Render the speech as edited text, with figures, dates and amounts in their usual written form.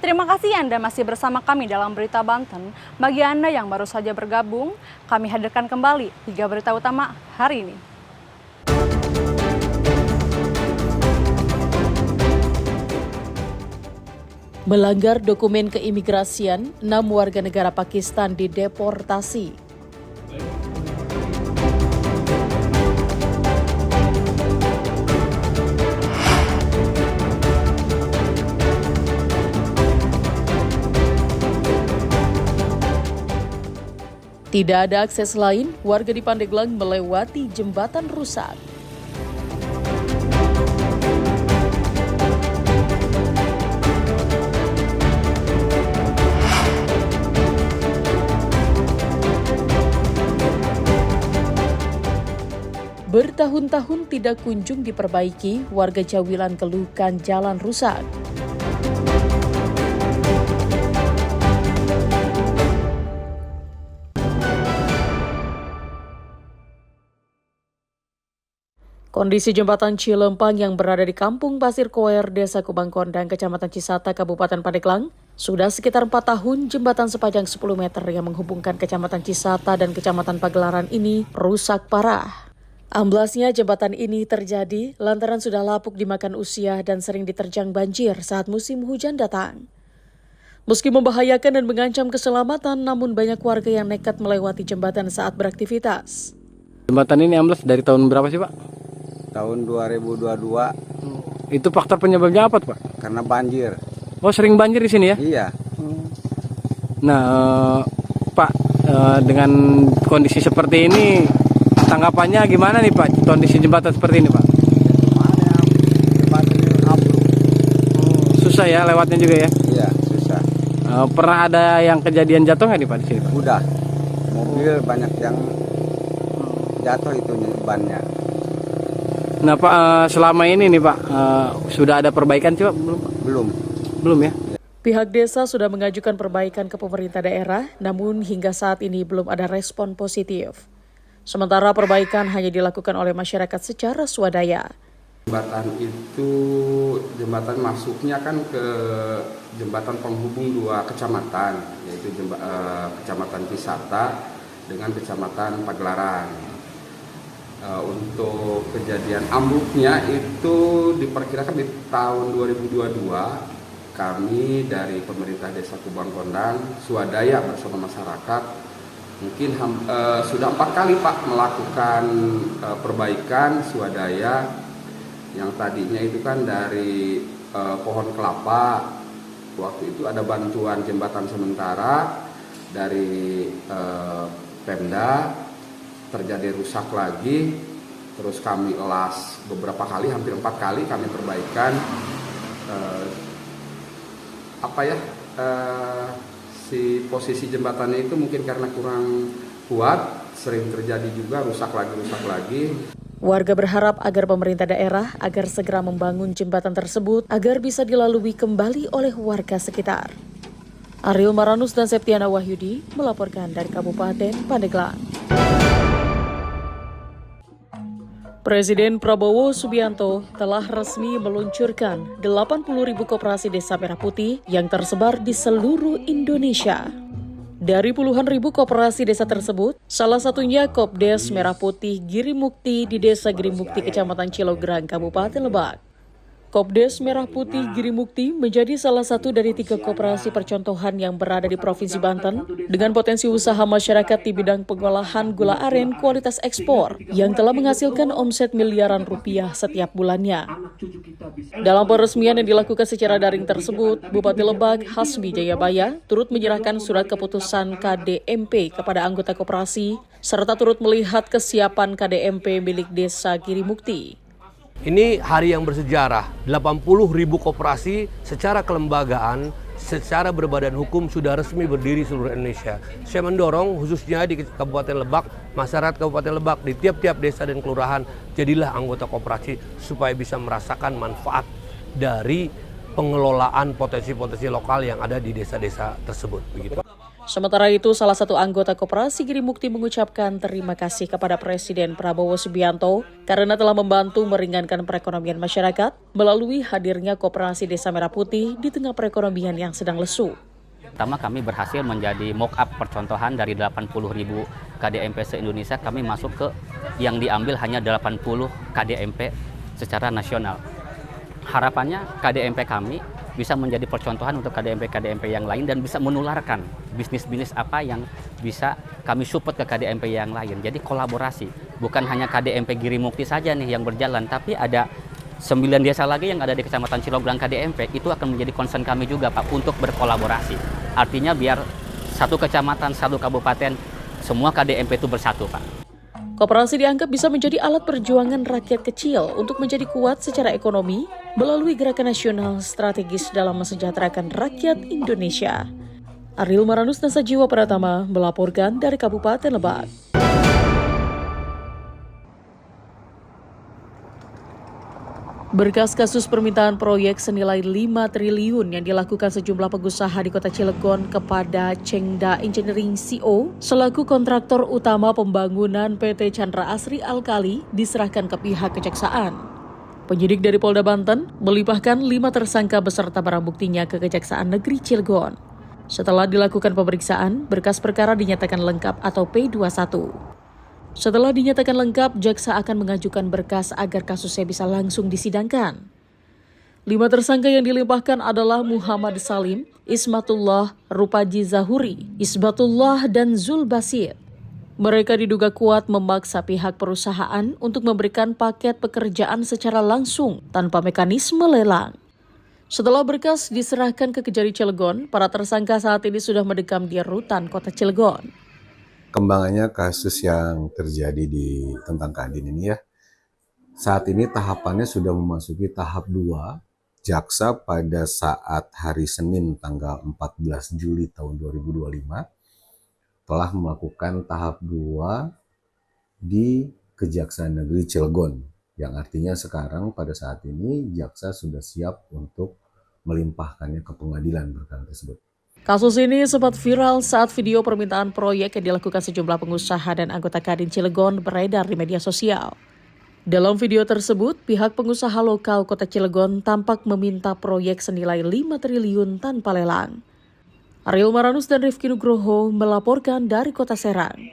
Terima kasih Anda masih bersama kami dalam Berita Banten. Bagi Anda yang baru saja bergabung, kami hadirkan kembali 3 berita utama hari ini. Melanggar dokumen keimigrasian, 6 warga negara Pakistan dideportasi. Tidak ada akses lain, warga di Pandeglang melewati jembatan rusak. Bertahun-tahun tidak kunjung diperbaiki, warga Cawilan keluhkan jalan rusak. Kondisi jembatan Cilempang yang berada di Kampung Pasir Koer, Desa Kubang Kondang, Kecamatan Cisata, Kabupaten Pandeglang, sudah sekitar 4 tahun jembatan sepanjang 10 meter yang menghubungkan Kecamatan Cisata dan Kecamatan Pagelaran ini rusak parah. Amblasnya jembatan ini terjadi lantaran sudah lapuk dimakan usia dan sering diterjang banjir saat musim hujan datang. Meski membahayakan dan mengancam keselamatan, namun banyak warga yang nekat melewati jembatan saat beraktivitas. Jembatan ini amblas dari tahun berapa sih, Pak? Tahun 2022. Itu faktor penyebabnya apa, Pak? Karena banjir. Oh, sering banjir di sini ya? Iya. Nah, Pak, dengan kondisi seperti ini, tanggapannya gimana nih, Pak? Kondisi jembatan seperti ini, Pak? Mana jembatan ini ambruk. Susah ya lewatnya juga ya? Iya, susah. Pernah ada yang kejadian jatuh nggak nih, Pak, di sini, Pak? Udah. Mobil banyak yang jatuh itu bannya. Nah, Pak, selama ini nih, Pak, sudah ada perbaikan coba belum, Pak? Belum ya? Pihak desa sudah mengajukan perbaikan ke pemerintah daerah, namun hingga saat ini belum ada respon positif. Sementara perbaikan hanya dilakukan oleh masyarakat secara swadaya. Jembatan itu, jembatan masuknya kan ke jembatan penghubung 2 kecamatan, yaitu Kecamatan Cisata dengan Kecamatan Pagelaran. Untuk kejadian ambruknya itu diperkirakan di tahun 2022 kami dari pemerintah Desa Kubang Kondang swadaya bersama masyarakat mungkin sudah 4 kali, Pak, melakukan perbaikan swadaya yang tadinya itu kan dari pohon kelapa. Waktu itu ada bantuan jembatan sementara dari Pemda, terjadi rusak lagi, terus kami elas beberapa kali, hampir 4 kali kami perbaikan. Si posisi jembatannya itu mungkin karena kurang kuat, sering terjadi juga rusak lagi. Warga berharap agar pemerintah daerah agar segera membangun jembatan tersebut agar bisa dilalui kembali oleh warga sekitar. Ariel Maranus dan Septiana Wahyudi melaporkan dari Kabupaten Pandeglang. Presiden Prabowo Subianto telah resmi meluncurkan 80.000 koperasi Desa Merah Putih yang tersebar di seluruh Indonesia. Dari puluhan ribu koperasi desa tersebut, salah satunya Kopdes Merah Putih Girimukti di Desa Girimukti, Kecamatan Cilograng, Kabupaten Lebak. Kopdes Merah Putih Girimukti menjadi salah satu dari 3 koperasi percontohan yang berada di Provinsi Banten dengan potensi usaha masyarakat di bidang pengolahan gula aren kualitas ekspor yang telah menghasilkan omset miliaran rupiah setiap bulannya. Dalam peresmian yang dilakukan secara daring tersebut, Bupati Lebak Hasbi Jayabaya turut menyerahkan surat keputusan KDMP kepada anggota koperasi serta turut melihat kesiapan KDMP milik Desa Girimukti. Ini hari yang bersejarah, 80.000 koperasi secara kelembagaan, secara berbadan hukum sudah resmi berdiri seluruh Indonesia. Saya mendorong khususnya di Kabupaten Lebak, masyarakat Kabupaten Lebak di tiap-tiap desa dan kelurahan, jadilah anggota koperasi supaya bisa merasakan manfaat dari pengelolaan potensi-potensi lokal yang ada di desa-desa tersebut. Begitu. Sementara itu, salah satu anggota Koperasi Girimukti mengucapkan terima kasih kepada Presiden Prabowo Subianto karena telah membantu meringankan perekonomian masyarakat melalui hadirnya Koperasi Desa Merah Putih di tengah perekonomian yang sedang lesu. Pertama, kami berhasil menjadi mock-up percontohan dari 80.000 KDMP se-Indonesia, kami masuk ke yang diambil hanya 80 KDMP secara nasional. Harapannya KDMP kami bisa menjadi percontohan untuk KDMP-KDMP yang lain dan bisa menularkan bisnis-bisnis apa yang bisa kami support ke KDMP yang lain. Jadi kolaborasi, bukan hanya KDMP Girimukti saja nih yang berjalan, tapi ada 9 desa lagi yang ada di Kecamatan Cilograng KDMP, itu akan menjadi concern kami juga Pak untuk berkolaborasi. Artinya biar satu kecamatan, satu kabupaten, semua KDMP itu bersatu Pak. Koperasi dianggap bisa menjadi alat perjuangan rakyat kecil untuk menjadi kuat secara ekonomi melalui gerakan nasional strategis dalam mensejahterakan rakyat Indonesia. Ariel Maranus Nasajiwa Pratama melaporkan dari Kabupaten Lebak. Berkas kasus permintaan proyek senilai 5 triliun yang dilakukan sejumlah pengusaha di Kota Cilegon kepada Chengda Engineering CO selaku kontraktor utama pembangunan PT Chandra Asri Alkali diserahkan ke pihak kejaksaan. Penyidik dari Polda Banten melimpahkan 5 tersangka beserta barang buktinya ke Kejaksaan Negeri Cilegon. Setelah dilakukan pemeriksaan, berkas perkara dinyatakan lengkap atau P21. Setelah dinyatakan lengkap, jaksa akan mengajukan berkas agar kasusnya bisa langsung disidangkan. 5 tersangka yang dilimpahkan adalah Muhammad Salim, Ismatullah, Rupaji Zahuri, Isbatullah, dan Zul Basir. Mereka diduga kuat memaksa pihak perusahaan untuk memberikan paket pekerjaan secara langsung tanpa mekanisme lelang. Setelah berkas diserahkan ke Kejari Cilegon, para tersangka saat ini sudah mendekam di rutan Kota Cilegon. Kembangannya kasus yang terjadi di tentang Kadin ini ya, saat ini tahapannya sudah memasuki tahap 2. Jaksa pada saat hari Senin tanggal 14 Juli tahun 2025 telah melakukan tahap 2 di Kejaksaan Negeri Cilegon, yang artinya sekarang pada saat ini jaksa sudah siap untuk melimpahkannya ke pengadilan perkara tersebut. Kasus ini sempat viral saat video permintaan proyek yang dilakukan sejumlah pengusaha dan anggota Kadin Cilegon beredar di media sosial. Dalam video tersebut, pihak pengusaha lokal Kota Cilegon tampak meminta proyek senilai 5 triliun tanpa lelang. Ariel Maranus dan Rifki Nugroho melaporkan dari Kota Serang.